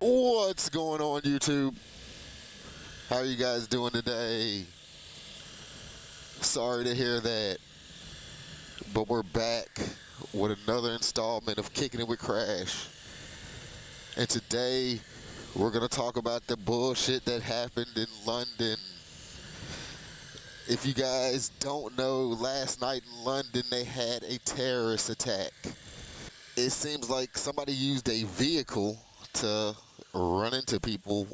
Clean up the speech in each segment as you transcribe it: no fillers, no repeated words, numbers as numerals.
What's going on, YouTube? How are you guys doing today? Sorry to hear that, but we're back with another installment of Kicking It with Crash. And today, we're going to talk about the bullshit that happened in London. If you guys don't know, last night in London, they had a terrorist attack. It seems like somebody used a vehicle to run into people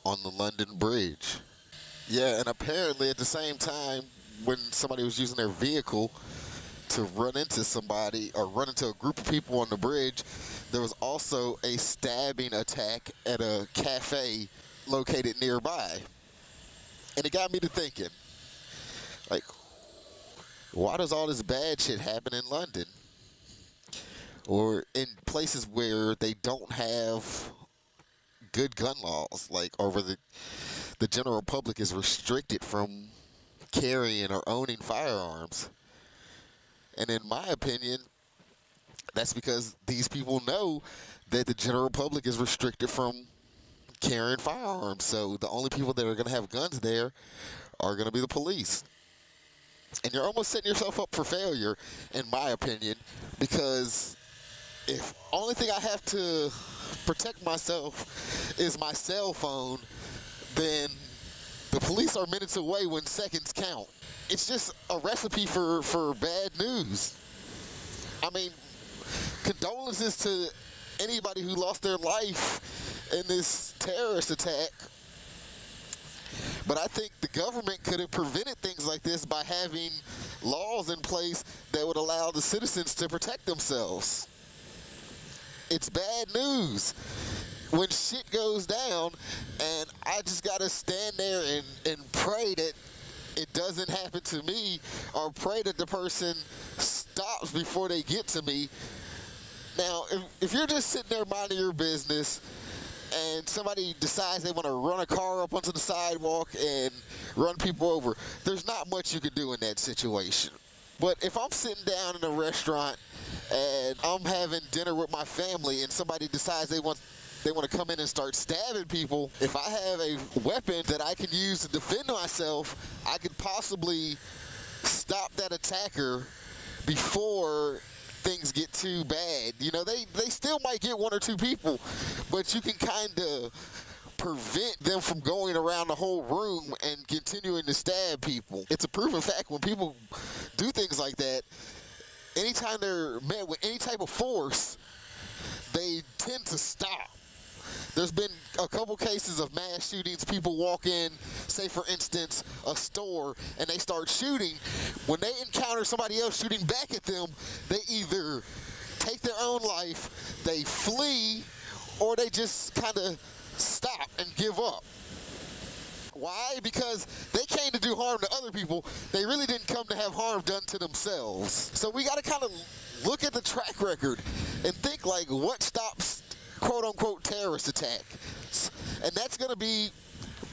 on the London Bridge. Yeah, and apparently at the same time, when somebody was using their vehicle to run into somebody or run into a group of people on the bridge, there was also a stabbing attack at a cafe located nearby. And it got me to thinking, like, why does all this bad shit happen in London? Or in places where they don't have good gun laws, like over the general public is restricted from carrying or owning firearms. And in my opinion, that's because these people know that the general public is restricted from carrying firearms. So the only people that are going to have guns there are going to be the police. And you're almost setting yourself up for failure, in my opinion, because if only thing I have to protect myself is my cell phone, then the police are minutes away when seconds count. It's just a recipe for bad news. I mean, condolences to anybody who lost their life in this terrorist attack. But I think the government could have prevented things like this by having laws in place that would allow the citizens to protect themselves. It's bad news when shit goes down, and I just gotta stand there and pray that it doesn't happen to me, or pray that the person stops before they get to me. Now, if you're just sitting there minding your business and somebody decides they want to run a car up onto the sidewalk and run people over, there's not much you can do in that situation. But if I'm sitting down in a restaurant and I'm having dinner with my family and somebody decides they want to come in and start stabbing people, if I have a weapon that I can use to defend myself, I could possibly stop that attacker before things get too bad. You know, they still might get one or two people, but you can kind of prevent them from going around the whole room and continuing to stab people. It's a proven fact when people do things like that, anytime they're met with any type of force, they tend to stop. There's been a couple cases of mass shootings. People walk in, say for instance, a store, and they start shooting. When they encounter somebody else shooting back at them, they either take their own life, they flee, or they just kind of stop and give up. Why? Because they came to do harm to other people. They really didn't come to have harm done to themselves. So we got to kind of look at the track record and think, like, what stops quote-unquote terrorist attacks? And that's going to be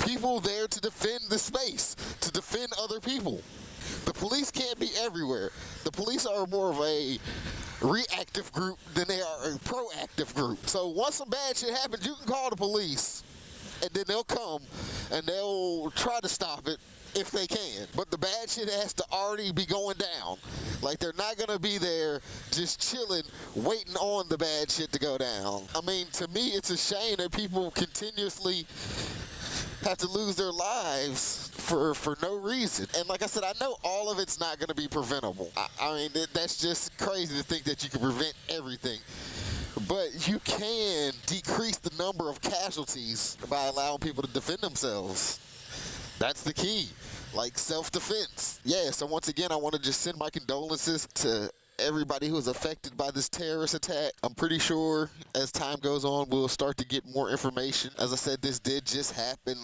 people there to defend the space, to defend other people. The police can't be everywhere. The police are more of a reactive group than they are a proactive group. So once some bad shit happens, you can call the police, and then they'll come and they'll try to stop it if they can. But the bad shit has to already be going down. Like, they're not gonna be there just chilling, waiting on the bad shit to go down. I mean, to me, it's a shame that people continuously have to lose their lives for no reason. And like I said, I know all of it's not gonna be preventable. I mean, that's just crazy to think that you can prevent everything. But you can decrease the number of casualties by allowing people to defend themselves. That's the key, like self-defense. Yeah, so once again, I want to just send my condolences to everybody who was affected by this terrorist attack. I'm pretty sure as time goes on, we'll start to get more information. As I said, this did just happen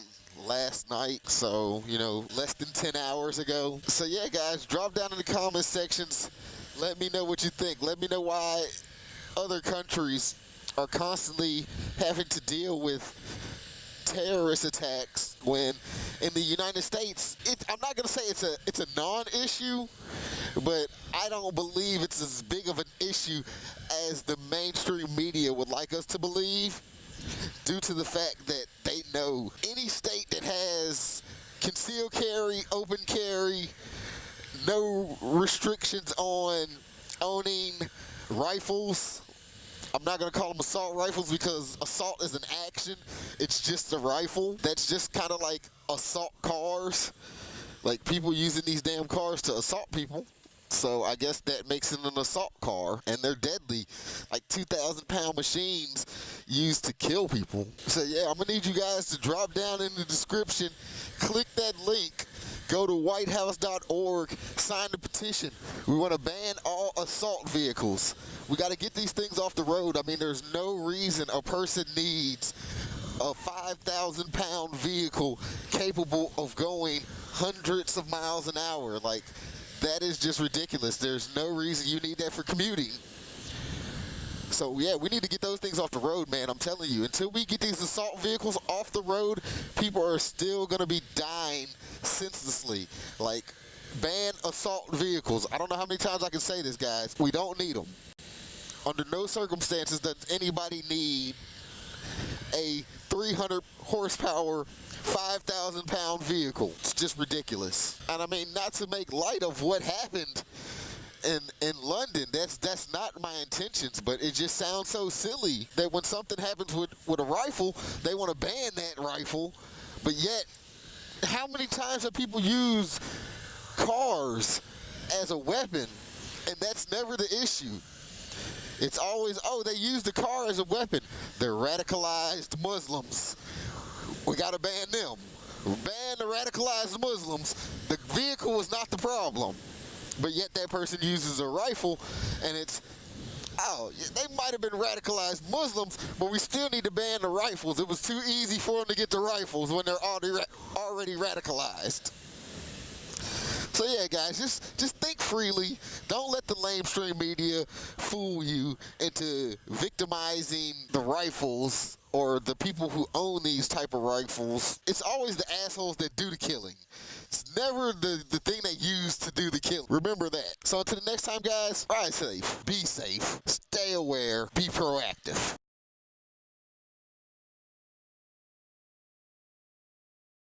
last night, so, you know, less than 10 hours ago. So yeah, guys, drop down in the comment sections. Let me know what you think. Let me know why other countries are constantly having to deal with terrorist attacks when in the United States, I'm not going to say it's a non-issue, but I don't believe it's as big of an issue as the mainstream media would like us to believe. due to the fact that they know any state that has concealed carry, open carry, no restrictions on owning rifles. I'm not going to call them assault rifles because assault is an action. It's just a rifle. That's just kind of like assault cars. Like people using these damn cars to assault people. So I guess that makes it an assault car, and they're deadly, like 2,000-pound machines used to kill people. So yeah, I'm gonna need you guys to drop down in the description, click that link, go to whitehouse.org, sign the petition. We want to ban all assault vehicles. We got to get these things off the road. I mean, there's no reason a person needs a 5,000-pound vehicle capable of going hundreds of miles an hour. Like, that is just ridiculous. There's no reason you need that for commuting. So yeah, we need to get those things off the road, man. I'm telling you, until we get these assault vehicles off the road, people are still gonna be dying senselessly. Like, ban assault vehicles. I don't know how many times I can say this, guys. We don't need them. Under no circumstances does anybody need a 300 horsepower 5,000-pound vehicle. It's just ridiculous. And I mean, not to make light of what happened in London, that's not my intentions, but it just sounds so silly that when something happens with a rifle, they want to ban that rifle, but yet, how many times have people used cars as a weapon, and that's never the issue. It's always, oh, they used the car as a weapon. They're radicalized Muslims. We gotta ban them. Ban the radicalized Muslims. The vehicle was not the problem. But yet that person uses a rifle, and it's, oh, they might have been radicalized Muslims, but we still need to ban the rifles. It was too easy for them to get the rifles when they're already radicalized. So yeah, guys, just think freely. Don't let the lamestream media fool you into victimizing the rifles or the people who own these type of rifles. It's always the assholes that do the killing. It's never the thing they use to do the killing. Remember that. So until the next time, guys, ride safe, be safe, stay aware, be proactive.